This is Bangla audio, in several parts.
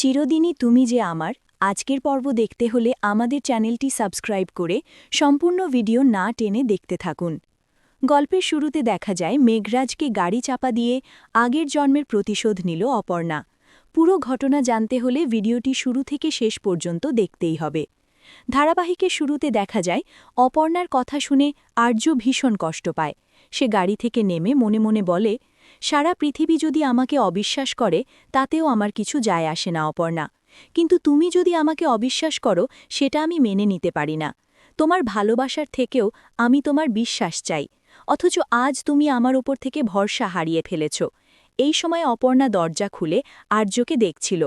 চিরদিনই তুমি যে আমার আজকের পর্ব দেখতে হলে আমাদের চ্যানেলটি সাবস্ক্রাইব করে সম্পূর্ণ ভিডিও না টেনে দেখতে থাকুন। গল্পের শুরুতে দেখা যায় মেঘরাজকে গাড়ি চাপা দিয়ে আগের জন্মের প্রতিশোধ নিল অপর্ণা। পুরো ঘটনা জানতে হলে ভিডিওটি শুরু থেকে শেষ পর্যন্ত দেখতেই হবে। ধারাবাহিকের শুরুতে দেখা যায় অপর্ণার কথা শুনে আর্য ভীষণ কষ্ট পায়। সে গাড়ি থেকে নেমে মনে মনে বলে, সারা পৃথিবী যদি আমাকে অবিশ্বাস করে তাতেও আমার কিছু যায় আসে না অপর্ণা, কিন্তু তুমি যদি আমাকে অবিশ্বাস করো সেটা আমি মেনে নিতে পারি না। তোমার ভালোবাসার থেকেও আমি তোমার বিশ্বাস চাই, অথচ আজ তুমি আমার ওপর থেকে ভরসা হারিয়ে ফেলেছ। এই সময় অপর্ণা দরজা খুলে আর্যকে দেখছিল।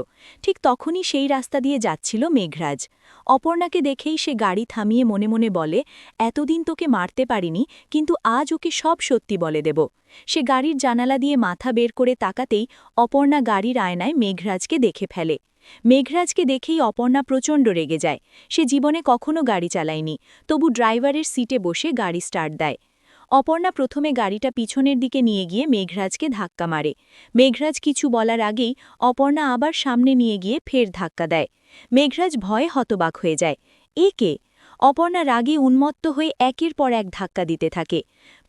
ঠিক তখনই সেই রাস্তা দিয়ে যাচ্ছিল মেঘরাজ। অপর্ণাকে দেখেই সে গাড়ি থামিয়ে মনে মনে বলে, এতদিন তোকে মারতে পারিনি, কিন্তু আজ ওকে সব সত্যি বলে দেব। সে গাড়ির জানালা দিয়ে মাথা বের করে তাকাতেই অপর্ণা গাড়ির আয়নায় মেঘরাজকে দেখে ফেলে। মেঘরাজকে দেখেই অপর্ণা প্রচণ্ড রেগে যায়। সে জীবনে কখনো গাড়ি চালায়নি, তবু ড্রাইভারের সিটে বসে গাড়ি স্টার্ট দেয়। অপর্ণা প্রথমে গাড়িটা পিছনের দিকে নিয়ে গিয়ে মেঘরাজকে ধাক্কা মারে। মেঘরাজ কিছু বলার আগেই অপর্ণা আবার সামনে নিয়ে গিয়ে ফের ধাক্কা দেয়। মেঘরাজ ভয়ে হতবাক হয়ে যায়। এ কে? অপর্ণা রাগে উন্মত্ত হয়ে একের পর এক ধাক্কা দিতে থাকে।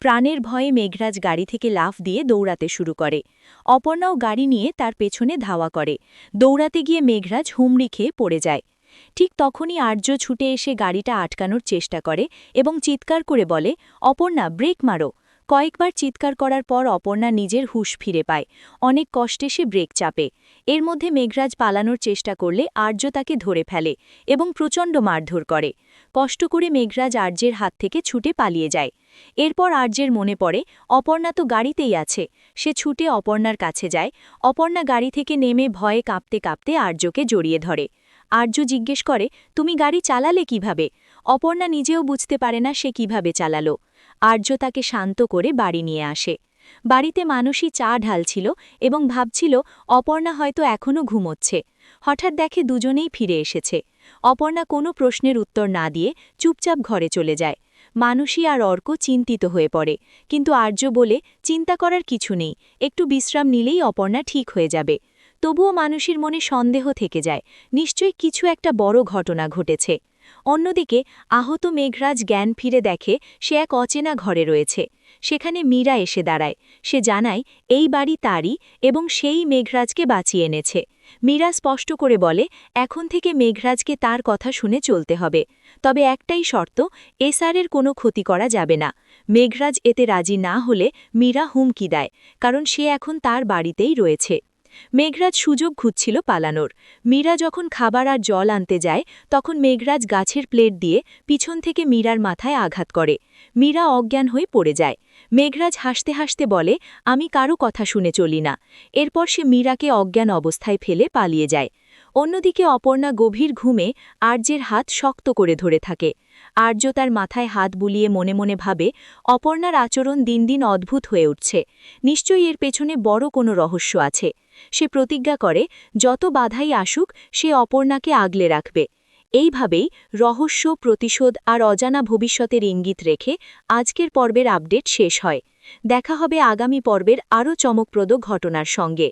প্রাণের ভয়ে মেঘরাজ গাড়ি থেকে লাফ দিয়ে দৌড়াতে শুরু করে। অপর্ণাও গাড়ি নিয়ে তার পেছনে ধাওয়া করে। দৌড়াতে গিয়ে মেঘরাজ হুমড়ি খেয়ে পড়ে যায়। ঠিক তখনই আর্য ছুটে এসে গাড়িটা আটকানোর চেষ্টা করে এবং চিৎকার করে বলে, অপর্ণা, ব্রেক মারো। কয়েকবার চিৎকার করার পর অপর্ণা নিজের হুঁশ ফিরে পায়। অনেক কষ্টে সে ব্রেক চাপে। এর মধ্যে মেঘরাজ পালানোর চেষ্টা করলে আর্য তাকে ধরে ফেলে এবং প্রচণ্ড মারধর করে। কষ্ট করে মেঘরাজ আর্যের হাত থেকে ছুটে পালিয়ে যায়। এরপর আর্যের মনে পড়ে, অপর্ণা তো গাড়িতেই আছে। সে ছুটে অপর্ণার কাছে যায়। অপর্ণা গাড়ি থেকে নেমে ভয়ে কাঁপতে কাঁপতে আর্যকে জড়িয়ে ধরে। আর্য জিজ্ঞেস করে, তুমি গাড়ি চালালে কিভাবে? অপর্ণা নিজেও বুঝতে পারে না সে কিভাবে চালালো। আর্য তাকে শান্ত করে বাড়ি নিয়ে আসে। বাড়িতে মানুষই চা ঢালছিল এবং ভাবছিল অপর্ণা হয়তো এখনও ঘুমোচ্ছে। হঠাৎ দেখে দুজনেই ফিরে এসেছে। অপর্ণা কোনো প্রশ্নের উত্তর না দিয়ে চুপচাপ ঘরে চলে যায়। মানুষই আর অর্ক চিন্তিত হয়ে পড়ে, কিন্তু আর্য বলে, চিন্তা করার কিছু নেই, একটু বিশ্রাম নিলেই অপর্ণা ঠিক হয়ে যাবে। তবুও মানুষের মনে সন্দেহ থেকে যায়, নিশ্চয়ই কিছু একটা বড় ঘটনা ঘটেছে। অন্যদিকে আহত মেঘরাজ জ্ঞান ফিরে দেখে সে এক অচেনা ঘরে রয়েছে। সেখানে মীরা এসে দাঁড়ায়। সে জানায় এই বাড়ি তারই এবং সেই মেঘরাজকে বাঁচিয়ে এনেছে। মীরা স্পষ্ট করে বলে, এখন থেকে মেঘরাজকে তার কথা শুনে চলতে হবে। তবে একটাই শর্ত, এসআরের কোনো ক্ষতি করা যাবে না। মেঘরাজ এতে রাজি না হলে মীরা হুমকি দেয়, কারণ সে এখন তার বাড়িতেই রয়েছে। মেঘরাজ সুযোগ খুঁজছিল পালানোর। মীরা যখন খাবার আর জল আনতে যায়, তখন মেঘরাজ গাছের প্লেট দিয়ে পিছন থেকে মীরার মাথায় আঘাত করে। মীরা অজ্ঞান হয়ে পড়ে যায়। মেঘরাজ হাসতে হাসতে বলে, আমি কারো কথা শুনে চলি না। এরপর সে মীরাকে অজ্ঞান অবস্থায় ফেলে পালিয়ে যায়। অন্যদিকে অপর্ণা গভীর ঘুমে আর্যের হাত শক্ত করে ধরে থাকে। আর্য তার মাথায় হাত বুলিয়ে মনে মনে ভাবে, অপর্ণার আচরণ দিন দিন অদ্ভুত হয়ে উঠছে। নিশ্চয়ই এর পেছনে বড় কোনো রহস্য আছে। সে প্রতিজ্ঞা করে, যত বাধাই আসুক সে অপর্ণাকে আগলে রাখবে। এইভাবেই রহস্য, প্রতিশোধ আর অজানা ভবিষ্যতের ইঙ্গিত রেখে আজকের পর্বের আপডেট শেষ হয়। দেখা হবে আগামী পর্বের আরও চমকপ্রদ ঘটনার সঙ্গে।